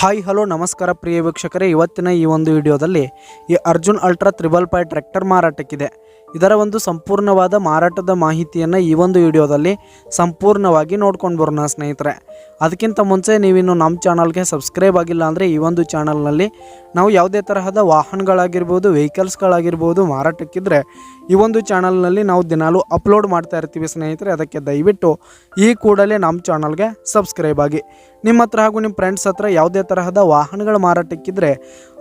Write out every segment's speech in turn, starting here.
Hi hello ನಮಸ್ಕಾರ ಪ್ರಿಯ ವೀಕ್ಷಕರೇ, ಇವತ್ತಿನ ಈ ಒಂದು ವಿಡಿಯೋದಲ್ಲಿ ಈ ಅರ್ಜುನ್ ಅಲ್ಟ್ರಾ 555 ಟ್ರ್ಯಾಕ್ಟರ್ ಮಾರಾಟಕ್ಕಿದೆ. ಇದರ ಒಂದು ಸಂಪೂರ್ಣವಾದ ಮಾರಾಟದ ಮಾಹಿತಿಯನ್ನು ಈ ಒಂದು ವಿಡಿಯೋದಲ್ಲಿ ಸಂಪೂರ್ಣವಾಗಿ ನೋಡ್ಕೊಂಡು ಬರೋಣ ಸ್ನೇಹಿತರೆ. ಅದಕ್ಕಿಂತ ಮುಂಚೆ ನೀವಿನ್ನು ನಮ್ಮ ಚಾನಲ್ಗೆ ಸಬ್ಸ್ಕ್ರೈಬ್ ಆಗಿಲ್ಲ ಅಂದರೆ ಈ ಒಂದು ಚಾನಲ್ನಲ್ಲಿ ನಾವು ಯಾವುದೇ ತರಹದ ವಾಹನಗಳಾಗಿರ್ಬೋದು, ವೆಹಿಕಲ್ಸ್ಗಳಾಗಿರ್ಬೋದು ಮಾರಾಟಕ್ಕಿದ್ರೆ ಈ ಒಂದು ಚಾನಲ್ನಲ್ಲಿ ನಾವು ದಿನಾಲೂ ಅಪ್ಲೋಡ್ ಮಾಡ್ತಾ ಇರ್ತೀವಿ ಸ್ನೇಹಿತರೆ. ಅದಕ್ಕೆ ದಯವಿಟ್ಟು ಈ ಕೂಡಲೇ ನಮ್ಮ ಚಾನಲ್ಗೆ ಸಬ್ಸ್ಕ್ರೈಬ್ ಆಗಿ. ನಿಮ್ಮ ಹತ್ರ ಹಾಗೂ ನಿಮ್ಮ ಫ್ರೆಂಡ್ಸ್ ಹತ್ರ ಯಾವುದೇ ತರಹದ ವಾಹನಗಳ ಮಾರಾಟಕ್ಕಿದ್ರೆ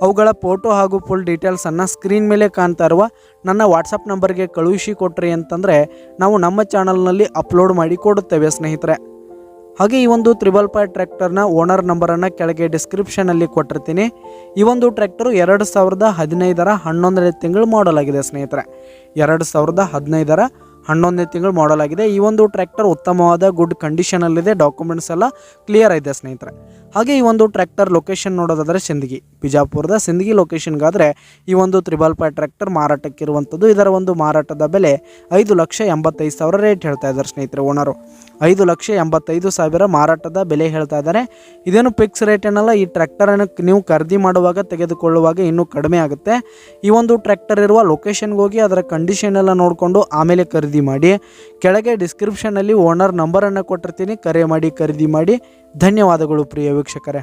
ಅವುಗಳ ಫೋಟೋ ಹಾಗೂ ಫುಲ್ ಡೀಟೇಲ್ಸನ್ನು ಸ್ಕ್ರೀನ್ ಮೇಲೆ ಕಾಣ್ತಾ ಇರುವ ನನ್ನ ವಾಟ್ಸಪ್ ನಂಬರ್ಗೆ ಕಳುಹಿಸಿ ಕೊಟ್ರಿ ಅಂತಂದರೆ ನಾವು ನಮ್ಮ ಚಾನಲ್ನಲ್ಲಿ ಅಪ್ಲೋಡ್ ಮಾಡಿ ಕೊಡುತ್ತೇವೆ ಸ್ನೇಹಿತರೆ. ಹಾಗೆ ಈ ಒಂದು 555 ಟ್ರ್ಯಾಕ್ಟರ್ನ ಓನರ್ ನಂಬರನ್ನು ಕೆಳಗೆ ಡಿಸ್ಕ್ರಿಪ್ಷನಲ್ಲಿ ಕೊಟ್ಟಿರ್ತೀನಿ. ಈ ಒಂದು ಟ್ರ್ಯಾಕ್ಟರು 2015ರ 11ನೇ ತಿಂಗಳು ಮಾಡಲ್ ಆಗಿದೆ ಸ್ನೇಹಿತರೆ. 2015ರ 11ನೇ ತಿಂಗಳು ಮಾಡಲ್ ಆಗಿದೆ. ಈ ಒಂದು ಟ್ರ್ಯಾಕ್ಟರ್ ಉತ್ತಮವಾದ ಗುಡ್ ಕಂಡೀಷನಲ್ಲಿದೆ, ಡಾಕ್ಯುಮೆಂಟ್ಸ್ ಎಲ್ಲ ಕ್ಲಿಯರ್ ಇದೆ ಸ್ನೇಹಿತರೆ. ಹಾಗೆ ಈ ಒಂದು ಟ್ರ್ಯಾಕ್ಟರ್ ಲೊಕೇಶನ್ ನೋಡೋದಾದರೆ ಸಿಂದಗಿ, ಬಿಜಾಪುರದ ಸಿಂದಗಿ ಲೊಕೇಶನ್ಗಾದರೆ ಈ ಒಂದು 555 ಟ್ರ್ಯಾಕ್ಟರ್ ಮಾರಾಟಕ್ಕಿರುವಂಥದ್ದು. ಇದರ ಒಂದು ಮಾರಾಟದ ಬೆಲೆ 5,85,000 ರೇಟ್ ಹೇಳ್ತಾ ಇದ್ದಾರೆ ಸ್ನೇಹಿತರೆ ಓನರು. 5,85,000 ಮಾರಾಟದ ಬೆಲೆ ಹೇಳ್ತಾ ಇದ್ದಾರೆ. ಇದೇನು ಫಿಕ್ಸ್ ರೇಟ್ ಏನಲ್ಲ. ಈ ಟ್ರ್ಯಾಕ್ಟರನ್ನು ನೀವು ಖರೀದಿ ಮಾಡುವಾಗ, ತೆಗೆದುಕೊಳ್ಳುವಾಗ ಇನ್ನೂ ಕಡಿಮೆ ಆಗುತ್ತೆ. ಈ ಒಂದು ಟ್ರ್ಯಾಕ್ಟರ್ ಇರುವ ಲೊಕೇಶನ್ಗೆ ಹೋಗಿ ಅದರ ಕಂಡೀಷನ್ ಎಲ್ಲ ನೋಡಿಕೊಂಡು ಆಮೇಲೆ ಖರೀದಿ ಮಾಡಿ. ಕೆಳಗೆ ಡಿಸ್ಕ್ರಿಪ್ಷನಲ್ಲಿ ಓನರ್ ನಂಬರನ್ನು ಕೊಟ್ಟಿರ್ತೀನಿ, ಕರೆ ಮಾಡಿ ಖರೀದಿ ಮಾಡಿ. ಧನ್ಯವಾದಗಳು ಪ್ರಿಯ ವೀಕ್ಷಕರೇ.